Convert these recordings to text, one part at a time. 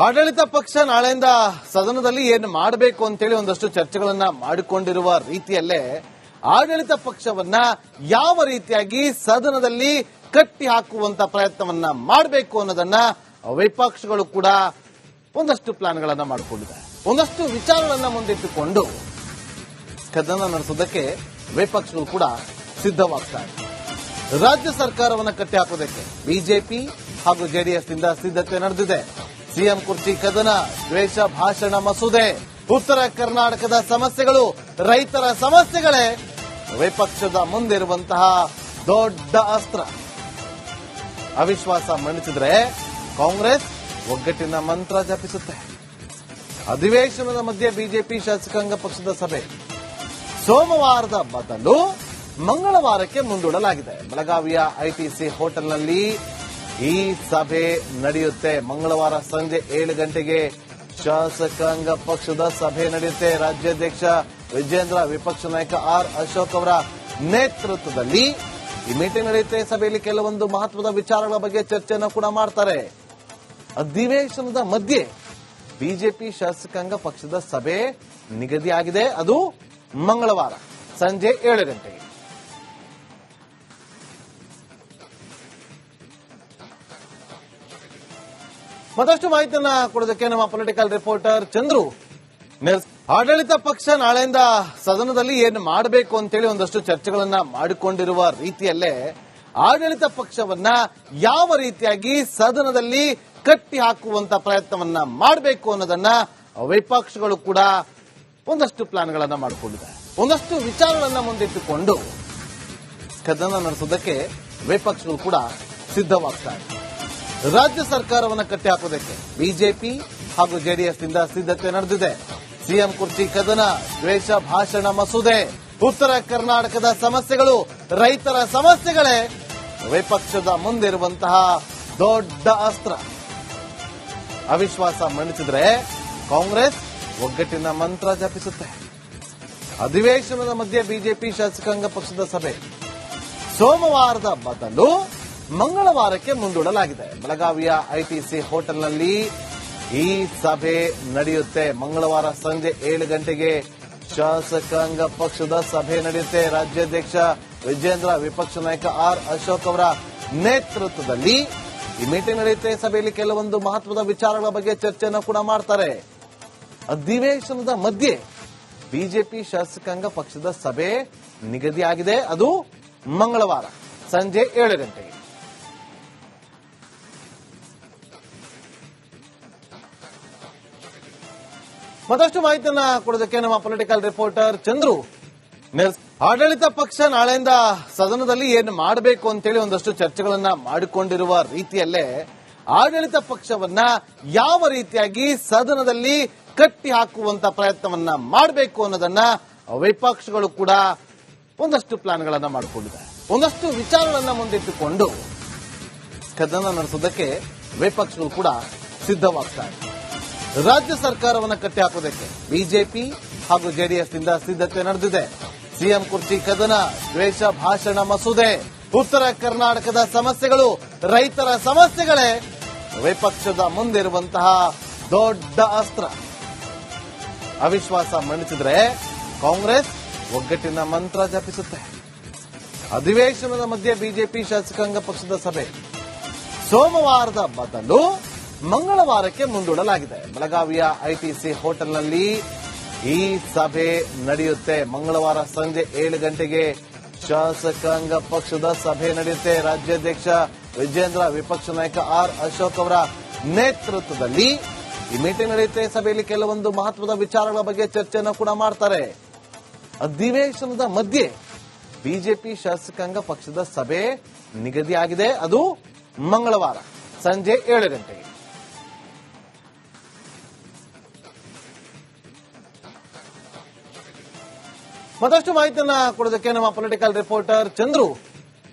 ಆಡಳಿತ ಪಕ್ಷ ನಾಳೆಯಿಂದ ಸದನದಲ್ಲಿ ಏನು ಮಾಡಬೇಕು ಅಂತೇಳಿ ಒಂದಷ್ಟು ಚರ್ಚೆಗಳನ್ನ ಮಾಡಿಕೊಂಡಿರುವ ರೀತಿಯಲ್ಲೇ ಆಡಳಿತ ಪಕ್ಷವನ್ನ ಯಾವ ರೀತಿಯಾಗಿ ಸದನದಲ್ಲಿ ಕಟ್ಟಿ ಹಾಕುವಂತ ಪ್ರಯತ್ನವನ್ನ ಮಾಡಬೇಕು ಅನ್ನೋದನ್ನ ವಿಪಕ್ಷಗಳು ಕೂಡ ಒಂದಷ್ಟು ಪ್ಲಾನ್ಗಳನ್ನ ಮಾಡಿಕೊಂಡಿದ್ದಾರೆ. ಒಂದಷ್ಟು ವಿಚಾರಗಳನ್ನ ಮುಂದಿಟ್ಟುಕೊಂಡು ಕದನ ನಡೆಸೋದಕ್ಕೆ ವಿಪಕ್ಷಗಳು ಕೂಡ ಸಿದ್ಧವಾಗ್ತಾರೆ. ರಾಜ್ಯ ಸರ್ಕಾರವನ್ನು ಕಟ್ಟಿ ಹಾಕೋದಕ್ಕೆ ಬಿಜೆಪಿ ಹಾಗೂ ಜೆಡಿಎಸ್ ನಿಂದ ಸಿದ್ಧತೆ ನಡೆದಿದೆ. ಸಿಎಂ ಕುರ್ಚಿ ಕದನ, ದ್ವೇಷ ಭಾಷಣ ಮಸೂದೆ, ಉತ್ತರ ಕರ್ನಾಟಕದ ಸಮಸ್ಯೆಗಳು, ರೈತರ ಸಮಸ್ಯೆಗಳೇ ವಿಪಕ್ಷದ ಮುಂದಿರುವಂತಹ ದೊಡ್ಡ ಅಸ್ತ್ರ. ಅವಿಶ್ವಾಸ ಮಂಡಿಸಿದ್ರೆ ಕಾಂಗ್ರೆಸ್ ಒಗ್ಗಟ್ಟಿನ ಮಂತ್ರ ಜಪಿಸುತ್ತೆ. ಅಧಿವೇಶನದ ಮಧ್ಯೆ ಬಿಜೆಪಿ ಶಾಸಕಾಂಗ ಪಕ್ಷದ ಸಭೆ ಸೋಮವಾರದ ಬದಲು ಮಂಗಳವಾರಕ್ಕೆ ಮುಂದೂಡಲಾಗಿದೆ. ಬೆಳಗಾವಿಯ ಐಟಿಸಿ ಹೋಟೆಲ್ನಲ್ಲಿ ಈ ಸಭೆ ನಡೆಯುತ್ತೆ. ಮಂಗಳವಾರ ಸಂಜೆ 7 ಗಂಟೆಗೆ ಶಾಸಕಾಂಗ ಪಕ್ಷದ ಸಭೆ ನಡೆಯುತ್ತೆ. ರಾಜ್ಯಾಧ್ಯಕ್ಷ ವಿಜೇಂದ್ರ, ವಿಪಕ್ಷ ನಾಯಕ ಆರ್ ಅಶೋಕ್ ಅವರ ನೇತೃತ್ವದಲ್ಲಿ ಈ ಮೀಟಿಂಗ್ ನಡೆಯುತ್ತೆ. ಸಭೆಯಲ್ಲಿ ಕೆಲವೊಂದು ಮಹತ್ವದ ವಿಚಾರಗಳ ಬಗ್ಗೆ ಚರ್ಚೆಯನ್ನು ಕೂಡ ಮಾಡ್ತಾರೆ. ಅಧಿವೇಶನದ ಮಧ್ಯೆ ಬಿಜೆಪಿ ಶಾಸಕಾಂಗ ಪಕ್ಷದ ಸಭೆ ನಿಗದಿಯಾಗಿದೆ. ಅದು ಮಂಗಳವಾರ ಸಂಜೆ 7 ಗಂಟೆಗೆ. ಮತ್ತಷ್ಟು ಮಾಹಿತಿಯನ್ನ ಕೊಡೋದಕ್ಕೆ ನಮ್ಮ ಪೊಲಿಟಿಕಲ್ ರಿಪೋರ್ಟರ್ ಚಂದ್ರು. ಆಡಳಿತ ಪಕ್ಷ ನಾಳೆಯಿಂದ ಸದನದಲ್ಲಿ ಏನು ಮಾಡಬೇಕು ಅಂತೇಳಿ ಒಂದಷ್ಟು ಚರ್ಚೆಗಳನ್ನ ಮಾಡಿಕೊಂಡಿರುವ ರೀತಿಯಲ್ಲೇ ಆಡಳಿತ ಪಕ್ಷವನ್ನ ಯಾವ ರೀತಿಯಾಗಿ ಸದನದಲ್ಲಿ ಕಟ್ಟಿ ಹಾಕುವಂತ ಪ್ರಯತ್ನವನ್ನ ಮಾಡಬೇಕು ಅನ್ನೋದನ್ನ ವಿಪಕ್ಷಗಳು ಕೂಡ ಒಂದಷ್ಟು ಪ್ಲಾನ್ಗಳನ್ನ ಮಾಡಿಕೊಂಡಿದ್ದಾರೆ. ಒಂದಷ್ಟು ವಿಚಾರಗಳನ್ನ ಮುಂದಿಟ್ಟುಕೊಂಡು ಕದನ ನಡೆಸೋದಕ್ಕೆ ವಿಪಕ್ಷಗಳು ಕೂಡ ಸಿದ್ಧವಾಗ್ತಾರೆ. ರಾಜ್ಯ ಸರ್ಕಾರವನ್ನು ಕಟ್ಟಿ ಹಾಕೋದಕ್ಕೆ ಬಿಜೆಪಿ ಹಾಗೂ ಜೆಡಿಎಸ್ ನಿಂದ ಸಿದ್ಧತೆ ನಡೆದಿದೆ. ಸಿಎಂ ಕುರ್ಚಿ ಕದನ, ದ್ವೇಷ ಭಾಷಣ ಮಸೂದೆ, ಉತ್ತರ ಕರ್ನಾಟಕದ ಸಮಸ್ಯೆಗಳು, ರೈತರ ಸಮಸ್ಯೆಗಳೇ ವಿಪಕ್ಷದ ಮುಂದಿರುವಂತಹ ದೊಡ್ಡ ಅಸ್ತ್ರ. ಅವಿಶ್ವಾಸ ಮಂಡಿಸಿದ್ರೆ ಕಾಂಗ್ರೆಸ್ ಒಗ್ಗಟ್ಟಿನ ಮಂತ್ರ ಜಪಿಸುತ್ತೆ. ಅಧಿವೇಶನದ ಮಧ್ಯೆ ಬಿಜೆಪಿ ಶಾಸಕಾಂಗ ಪಕ್ಷದ ಸಭೆ ಸೋಮವಾರದ ಬದಲು ಮಂಗಳವಾರಕ್ಕೆ ಮುಂದೂಡಲಾಗಿದೆ. ಬೆಳಗಾವಿಯ ಐಟಿಸಿ ಹೋಟೆಲ್ನಲ್ಲಿ ಈ ಸಭೆ ನಡೆಯುತ್ತೆ. ಮಂಗಳವಾರ ಸಂಜೆ 7 ಗಂಟೆಗೆ ಶಾಸಕಾಂಗ ಪಕ್ಷದ ಸಭೆ ನಡೆಯುತ್ತೆ. ರಾಜ್ಯಾಧ್ಯಕ್ಷ ವಿಜೇಂದ್ರ, ವಿಪಕ್ಷ ನಾಯಕ ಆರ್ ಅಶೋಕ್ ಅವರ ನೇತೃತ್ವದಲ್ಲಿ ಈ ಮೀಟಿಂಗ್ ನಡೆಯುತ್ತೆ. ಸಭೆಯಲ್ಲಿ ಕೆಲವೊಂದು ಮಹತ್ವದ ವಿಚಾರಗಳ ಬಗ್ಗೆ ಚರ್ಚೆಯನ್ನು ಕೂಡ ಮಾಡ್ತಾರೆ. ಅಧಿವೇಶನದ ಮಧ್ಯೆ ಬಿಜೆಪಿ ಶಾಸಕಾಂಗ ಪಕ್ಷದ ಸಭೆ ನಿಗದಿಯಾಗಿದೆ. ಅದು ಮಂಗಳವಾರ ಸಂಜೆ 7 ಗಂಟೆಗೆ. ಮತ್ತಷ್ಟು ಮಾಹಿತಿಯನ್ನ ಕೊಡೋದಕ್ಕೆ ನಮ್ಮ ಪೊಲಿಟಿಕಲ್ ರಿಪೋರ್ಟರ್ ಚಂದ್ರು. ಆಡಳಿತ ಪಕ್ಷ ನಾಳೆಯಿಂದ ಸದನದಲ್ಲಿ ಏನು ಮಾಡಬೇಕು ಅಂತೇಳಿ ಒಂದಷ್ಟು ಚರ್ಚೆಗಳನ್ನ ಮಾಡಿಕೊಂಡಿರುವ ರೀತಿಯಲ್ಲೇ ಆಡಳಿತ ಪಕ್ಷವನ್ನ ಯಾವ ರೀತಿಯಾಗಿ ಸದನದಲ್ಲಿ ಕಟ್ಟಿ ಹಾಕುವಂತ ಪ್ರಯತ್ನವನ್ನ ಮಾಡಬೇಕು ಅನ್ನೋದನ್ನ ವಿಪಕ್ಷಗಳು ಕೂಡ ಒಂದಷ್ಟು ಪ್ಲಾನ್ಗಳನ್ನ ಮಾಡಿಕೊಂಡಿದ್ದಾರೆ. ಒಂದಷ್ಟು ವಿಚಾರಗಳನ್ನ ಮುಂದಿಟ್ಟುಕೊಂಡು ಕದನ ನಡೆಸೋದಕ್ಕೆ ವಿಪಕ್ಷಗಳು ಕೂಡ ಸಿದ್ಧವಾಗ್ತಾರೆ. ರಾಜ್ಯ ಸರ್ಕಾರವನ್ನು ಕಟ್ಟಿ ಹಾಕೋದಕ್ಕೆ ಬಿಜೆಪಿ ಹಾಗೂ ಜೆಡಿಎಸ್ ನಿಂದ ಸಿದ್ಧತೆ ನಡೆದಿದೆ. ಸಿಎಂ ಕುರ್ಚಿ ಕದನ, ದ್ವೇಷ ಭಾಷಣ ಮಸೂದೆ, ಉತ್ತರ ಕರ್ನಾಟಕದ ಸಮಸ್ಯೆಗಳು, ರೈತರ ಸಮಸ್ಯೆಗಳೇ ವಿಪಕ್ಷದ ಮುಂದಿರುವಂತಹ ದೊಡ್ಡ ಅಸ್ತ್ರ. ಅವಿಶ್ವಾಸ ಮಂಡಿಸಿದ್ರೆ ಕಾಂಗ್ರೆಸ್ ಒಗ್ಗಟ್ಟಿನ ಮಂತ್ರ ಜಪಿಸುತ್ತೆ. ಅಧಿವೇಶನದ ಮಧ್ಯೆ ಬಿಜೆಪಿ ಶಾಸಕಾಂಗ ಪಕ್ಷದ ಸಭೆ ಸೋಮವಾರದ ಬದಲು ಮಂಗಳವಾರಕ್ಕೆ ಮುಂದೂಡಲಾಗಿದೆ. ಬೆಳಗಾವಿಯ ಐಟಿಸಿ ಹೋಟೆಲ್ನಲ್ಲಿ ಈ ಸಭೆ ನಡೆಯುತ್ತೆ. ಮಂಗಳವಾರ ಸಂಜೆ 7 ಗಂಟೆಗೆ ಶಾಸಕಾಂಗ ಪಕ್ಷದ ಸಭೆ ನಡೆಯುತ್ತೆ. ರಾಜ್ಯಾಧ್ಯಕ್ಷ ವಿಜೇಂದ್ರ, ವಿಪಕ್ಷ ನಾಯಕ ಆರ್ ಅಶೋಕ್ ಅವರ ನೇತೃತ್ವದಲ್ಲಿ ಈ ಮೀಟಿಂಗ್ ನಡೆಯುತ್ತೆ. ಸಭೆಯಲ್ಲಿ ಕೆಲವೊಂದು ಮಹತ್ವದ ವಿಚಾರಗಳ ಬಗ್ಗೆ ಚರ್ಚೆಯನ್ನು ಕೂಡ ಮಾಡ್ತಾರೆ. ಅಧಿವೇಶನದ ಮಧ್ಯೆ ಬಿಜೆಪಿ ಶಾಸಕಾಂಗ ಪಕ್ಷದ ಸಭೆ ನಿಗದಿಯಾಗಿದೆ. ಅದು ಮಂಗಳವಾರ ಸಂಜೆ 7 ಗಂಟೆಗೆ. ಮತ್ತಷ್ಟು ಮಾಹಿತಿಯನ್ನ ಕೊಡೋದಕ್ಕೆ ನಮ್ಮ ಪೊಲಿಟಿಕಲ್ ರಿಪೋರ್ಟರ್ ಚಂದ್ರು.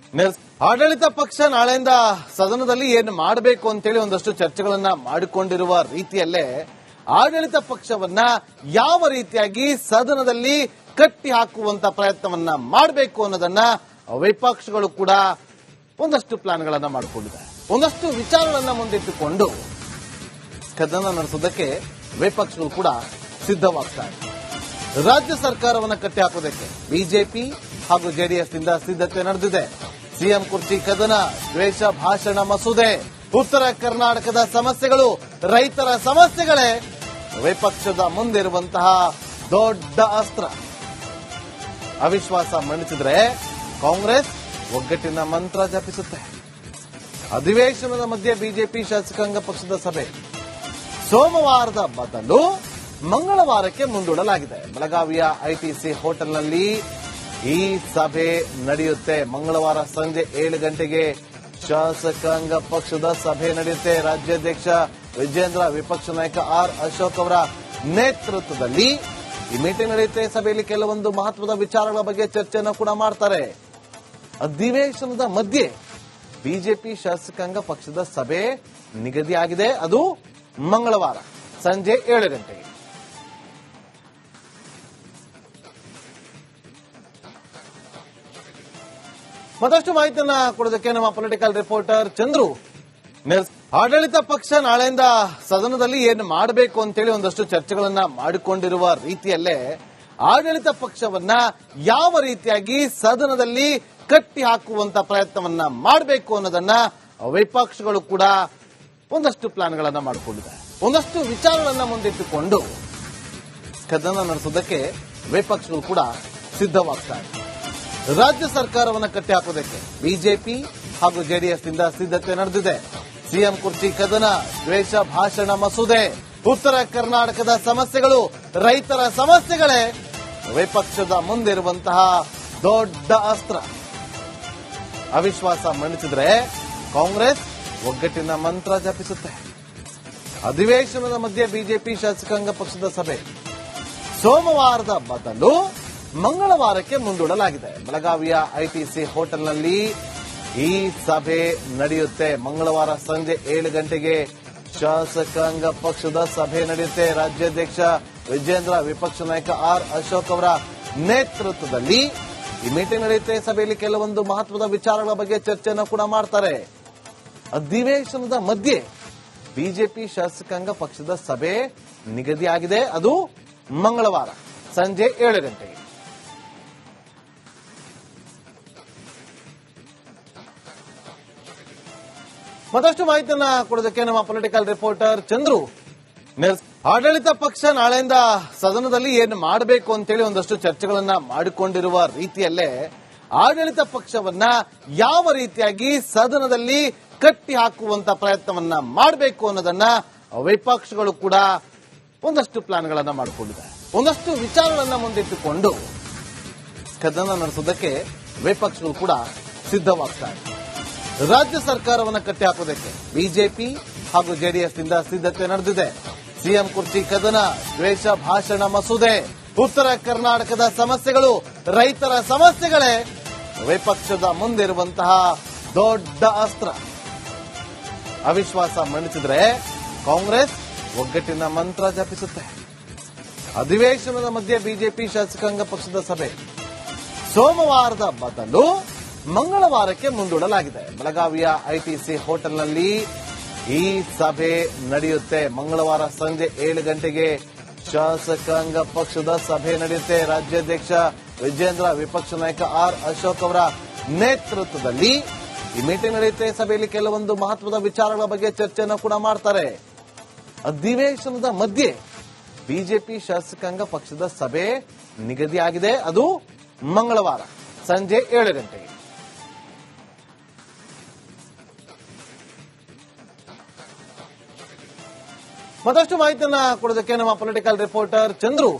ಆಡಳಿತ ಪಕ್ಷ ನಾಳೆಯಿಂದ ಸದನದಲ್ಲಿ ಏನು ಮಾಡಬೇಕು ಅಂತೇಳಿ ಒಂದಷ್ಟು ಚರ್ಚೆಗಳನ್ನ ಮಾಡಿಕೊಂಡಿರುವ ರೀತಿಯಲ್ಲೇ ಆಡಳಿತ ಪಕ್ಷವನ್ನ ಯಾವ ರೀತಿಯಾಗಿ ಸದನದಲ್ಲಿ ಕಟ್ಟಿ ಹಾಕುವಂತ ಪ್ರಯತ್ನವನ್ನ ಮಾಡಬೇಕು ಅನ್ನೋದನ್ನ ವಿಪಕ್ಷಗಳು ಕೂಡ ಒಂದಷ್ಟು ಪ್ಲಾನ್ಗಳನ್ನ ಮಾಡಿಕೊಂಡಿದ್ದಾರೆ. ಒಂದಷ್ಟು ವಿಚಾರಗಳನ್ನ ಮುಂದಿಟ್ಟುಕೊಂಡು ಕದನ ನಡೆಸೋದಕ್ಕೆ ವಿಪಕ್ಷಗಳು ಕೂಡ ಸಿದ್ಧವಾಗ್ತಾರೆ. ರಾಜ್ಯ ಸರ್ಕಾರವನ್ನು ಕಟ್ಟಿ ಹಾಕೋದಕ್ಕೆ ಬಿಜೆಪಿ ಹಾಗೂ ಜೆಡಿಎಸ್ನಿಂದ ಸಿದ್ಧತೆ ನಡೆದಿದೆ. ಸಿಎಂ ಕುರ್ಚಿ ಕದನ, ದ್ವೇಷ ಭಾಷಣ ಮಸೂದೆ, ಉತ್ತರ ಕರ್ನಾಟಕದ ಸಮಸ್ಯೆಗಳು, ರೈತರ ಸಮಸ್ಯೆಗಳೇ ವಿಪಕ್ಷದ ಮುಂದಿರುವಂತಹ ದೊಡ್ಡ ಅಸ್ತ್ರ. ಅವಿಶ್ವಾಸ ಮಂಡಿಸಿದ್ರೆ ಕಾಂಗ್ರೆಸ್ ಒಗ್ಗಟ್ಟಿನ ಮಂತ್ರ ಜಪಿಸುತ್ತೆ. ಅಧಿವೇಶನದ ಮಧ್ಯೆ ಬಿಜೆಪಿ ಶಾಸಕಾಂಗ ಪಕ್ಷದ ಸಭೆ ಸೋಮವಾರದ ಬದಲು ಮಂಗಳವಾರಕ್ಕೆ ಮುಂದೂಡಲಾಗಿದೆ. ಬೆಳಗಾವಿಯ ಐಟಿಸಿ ಹೋಟೆಲ್ನಲ್ಲಿ ಈ ಸಭೆ ನಡೆಯುತ್ತೆ. ಮಂಗಳವಾರ ಸಂಜೆ 7 ಗಂಟೆಗೆ ಶಾಸಕಾಂಗ ಪಕ್ಷದ ಸಭೆ ನಡೆಯುತ್ತೆ. ರಾಜ್ಯಾಧ್ಯಕ್ಷ ವಿಜೇಂದ್ರ, ವಿಪಕ್ಷ ನಾಯಕ ಆರ್ ಅಶೋಕ್ ಅವರ ನೇತೃತ್ವದಲ್ಲಿ ಈ ಮೀಟಿಂಗ್ ನಡೆಯುತ್ತೆ. ಸಭೆಯಲ್ಲಿ ಕೆಲವೊಂದು ಮಹತ್ವದ ವಿಚಾರಗಳ ಬಗ್ಗೆ ಚರ್ಚೆಯನ್ನು ಕೂಡ ಮಾಡ್ತಾರೆ. ಅಧಿವೇಶನದ ಮಧ್ಯೆ ಬಿಜೆಪಿ ಶಾಸಕಾಂಗ ಪಕ್ಷದ ಸಭೆ ನಿಗದಿಯಾಗಿದೆ. ಅದು ಮಂಗಳವಾರ ಸಂಜೆ 7 ಗಂಟೆಗೆ. ಮತ್ತಷ್ಟು ಮಾಹಿತಿಯನ್ನ ಕೊಡೋದಕ್ಕೆ ನಮ್ಮ ಪೊಲಿಟಿಕಲ್ ರಿಪೋರ್ಟರ್ ಚಂದ್ರು. ಆಡಳಿತ ಪಕ್ಷ ನಾಳೆಯಿಂದ ಸದನದಲ್ಲಿ ಏನು ಮಾಡಬೇಕು ಅಂತೇಳಿ ಒಂದಷ್ಟು ಚರ್ಚೆಗಳನ್ನ ಮಾಡಿಕೊಂಡಿರುವ ರೀತಿಯಲ್ಲೇ ಆಡಳಿತ ಪಕ್ಷವನ್ನ ಯಾವ ರೀತಿಯಾಗಿ ಸದನದಲ್ಲಿ ಕಟ್ಟಿ ಹಾಕುವಂತ ಪ್ರಯತ್ನವನ್ನ ಮಾಡಬೇಕು ಅನ್ನೋದನ್ನ ವಿಪಕ್ಷಗಳು ಕೂಡ ಒಂದಷ್ಟು ಪ್ಲಾನ್ಗಳನ್ನ ಮಾಡಿಕೊಂಡಿದ್ದಾರೆ. ಒಂದಷ್ಟು ವಿಚಾರಗಳನ್ನ ಮುಂದಿಟ್ಟುಕೊಂಡು ಕದನ ನಡೆಸೋದಕ್ಕೆ ವಿಪಕ್ಷಗಳು ಕೂಡ ಸಿದ್ಧವಾಗ್ತಾರೆ. ರಾಜ್ಯ ಸರ್ಕಾರವನ್ನು ಕಟ್ಟಿ ಹಾಕೋದಕ್ಕೆ ಬಿಜೆಪಿ ಹಾಗೂ ಜೆಡಿಎಸ್ನಿಂದ ಸಿದ್ಧತೆ ನಡೆದಿದೆ. ಸಿಎಂ ಕುರ್ಚಿ ಕದನ, ದ್ವೇಷ ಭಾಷಣ ಮಸೂದೆ, ಉತ್ತರ ಕರ್ನಾಟಕದ ಸಮಸ್ಯೆಗಳು, ರೈತರ ಸಮಸ್ಯೆಗಳೇ ವಿಪಕ್ಷದ ಮುಂದಿರುವಂತಹ ದೊಡ್ಡ ಅಸ್ತ್ರ. ಅವಿಶ್ವಾಸ ಮಂಡಿಸಿದ್ರೆ ಕಾಂಗ್ರೆಸ್ ಒಗ್ಗಟ್ಟಿನ ಮಂತ್ರ ಜಪಿಸುತ್ತೆ. ಅಧಿವೇಶನದ ಮಧ್ಯೆ ಬಿಜೆಪಿ ಶಾಸಕಾಂಗ ಪಕ್ಷದ ಸಭೆ ಸೋಮವಾರದ ಬದಲು ಮಂಗಳವಾರಕ್ಕೆ ಮುಂದೂಡಲಾಗಿದೆ. ಬೆಳಗಾವಿಯ ಐಟಿಸಿ ಹೋಟೆಲ್ನಲ್ಲಿ ಈ ಸಭೆ ನಡೆಯುತ್ತೆ. ಮಂಗಳವಾರ ಸಂಜೆ 7 ಗಂಟೆಗೆ ಶಾಸಕಾಂಗ ಪಕ್ಷದ ಸಭೆ ನಡೆಯುತ್ತೆ. ರಾಜ್ಯಾಧ್ಯಕ್ಷ ವಿಜೇಂದ್ರ, ವಿಪಕ್ಷ ನಾಯಕ ಆರ್ ಅಶೋಕ್ ಅವರ ನೇತೃತ್ವದಲ್ಲಿ ಈ ಮೀಟಿಂಗ್ ನಡೆಯುತ್ತೆ. ಸಭೆಯಲ್ಲಿ ಕೆಲವೊಂದು ಮಹತ್ವದ ವಿಚಾರಗಳ ಬಗ್ಗೆ ಚರ್ಚೆಯನ್ನು ಕೂಡ ಮಾಡ್ತಾರೆ. ಅಧಿವೇಶನದ ಮಧ್ಯೆ ಬಿಜೆಪಿ ಶಾಸಕಾಂಗ ಪಕ್ಷದ ಸಭೆ ನಿಗದಿಯಾಗಿದೆ. ಅದು ಮಂಗಳವಾರ ಸಂಜೆ 7 ಗಂಟೆಗೆ. ಮತ್ತಷ್ಟು ಮಾಹಿತಿಯನ್ನ ಕೊಡೋದಕ್ಕೆ ನಮ್ಮ ಪೊಲಿಟಿಕಲ್ ರಿಪೋರ್ಟರ್ ಚಂದ್ರು. ಆಡಳಿತ ಪಕ್ಷ ನಾಳೆಯಿಂದ ಸದನದಲ್ಲಿ ಏನು ಮಾಡಬೇಕು ಅಂತೇಳಿ ಒಂದಷ್ಟು ಚರ್ಚೆಗಳನ್ನ ಮಾಡಿಕೊಂಡಿರುವ ರೀತಿಯಲ್ಲೇ ಆಡಳಿತ ಪಕ್ಷವನ್ನ ಯಾವ ರೀತಿಯಾಗಿ ಸದನದಲ್ಲಿ ಕಟ್ಟಿ ಹಾಕುವಂತ ಪ್ರಯತ್ನವನ್ನ ಮಾಡಬೇಕು ಅನ್ನೋದನ್ನ ವಿಪಕ್ಷಗಳು ಕೂಡ ಒಂದಷ್ಟು ಪ್ಲಾನ್ಗಳನ್ನ ಮಾಡಿಕೊಂಡಿದ್ದಾರೆ. ಒಂದಷ್ಟು ವಿಚಾರಗಳನ್ನ ಮುಂದಿಟ್ಟುಕೊಂಡು ಕದನ ನಡೆಸೋದಕ್ಕೆ ವಿಪಕ್ಷಗಳು ಕೂಡ ಸಿದ್ಧವಾಗ್ತಾರೆ. ರಾಜ್ಯ ಸರ್ಕಾರವನ್ನು ಕಟ್ಟಿ ಹಾಕೋದಕ್ಕೆ ಬಿಜೆಪಿ ಹಾಗೂ ಜೆಡಿಎಸ್ನಿಂದ ಸಿದ್ಧತೆ ನಡೆದಿದೆ. ಸಿಎಂ ಕುರ್ಚಿ ಕದನ, ದ್ವೇಷ ಭಾಷಣ ಮಸೂದೆ, ಉತ್ತರ ಕರ್ನಾಟಕದ ಸಮಸ್ಯೆಗಳು, ರೈತರ ಸಮಸ್ಯೆಗಳೇ ವಿಪಕ್ಷದ ಮುಂದಿರುವಂತಹ ದೊಡ್ಡ ಅಸ್ತ್ರ. ಅವಿಶ್ವಾಸ ಮಂಡಿಸಿದ್ರೆ ಕಾಂಗ್ರೆಸ್ ಒಗ್ಗಟ್ಟಿನ ಮಂತ್ರ ಜಪಿಸುತ್ತೆ. ಅಧಿವೇಶನದ ಮಧ್ಯೆ ಬಿಜೆಪಿ ಶಾಸಕಾಂಗ ಪಕ್ಷದ ಸಭೆ ಸೋಮವಾರದ ಬದಲು ಮಂಗಳವಾರಕ್ಕೆ ಮುಂದೂಡಲಾಗಿದೆ. ಬೆಳಗಾವಿಯ ಐಟಿಸಿ ಹೋಟೆಲ್ನಲ್ಲಿ ಈ ಸಭೆ ನಡೆಯುತ್ತೆ. ಮಂಗಳವಾರ ಸಂಜೆ 7 ಗಂಟೆಗೆ ಶಾಸಕಾಂಗ ಪಕ್ಷದ ಸಭೆ ನಡೆಯುತ್ತೆ. ರಾಜ್ಯಾಧ್ಯಕ್ಷ ವಿಜೇಂದ್ರ, ವಿಪಕ್ಷ ನಾಯಕ ಆರ್ ಅಶೋಕ್ ಅವರ ನೇತೃತ್ವದಲ್ಲಿ ಈ ಮೀಟಿಂಗ್ ನಡೆಯುತ್ತೆ. ಸಭೆಯಲ್ಲಿ ಕೆಲವೊಂದು ಮಹತ್ವದ ವಿಚಾರಗಳ ಬಗ್ಗೆ ಚರ್ಚೆಯನ್ನು ಕೂಡ ಮಾಡ್ತಾರೆ. ಅಧಿವೇಶನದ ಮಧ್ಯೆ ಬಿಜೆಪಿ ಶಾಸಕಾಂಗ ಪಕ್ಷದ ಸಭೆ ನಿಗದಿಯಾಗಿದೆ. ಅದು ಮಂಗಳವಾರ ಸಂಜೆ 7 ಗಂಟೆಗೆ. ಮತ್ತಷ್ಟು ಮಾಹಿತಿಯನ್ನ ಕೊಡೋದಕ್ಕೆ ನಮ್ಮ ಪೊಲಿಟಿಕಲ್ ರಿಪೋರ್ಟರ್ ಚಂದ್ರು.